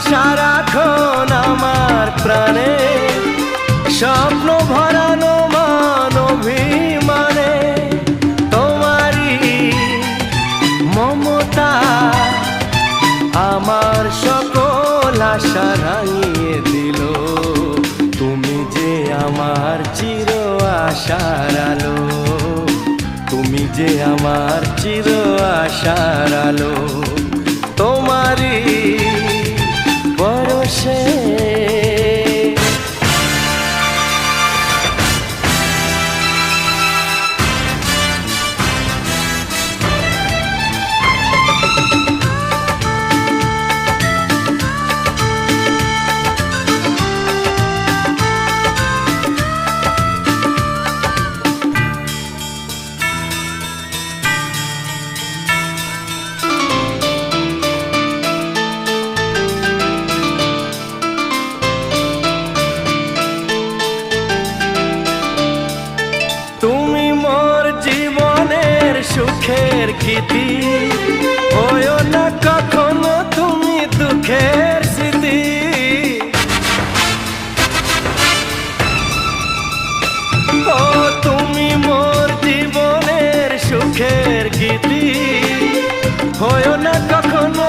সারাক্ষণ আমার প্রাণে, স্বপ্ন ভরানো মান অভিমানে, তোমারই মমতা আমার সকল আশা রাঙিয়ে দিল। তুমি যে আমার চির আশার আলো, তুমি যে আমার চির আশার আলো, তোমারই পরশে সুখের গীতি, হয়ো না কখনো তুমি দুঃখের স্মৃতি। ও তুমি মোর জীবনের সুখের গীতি, হয়ো না কখনো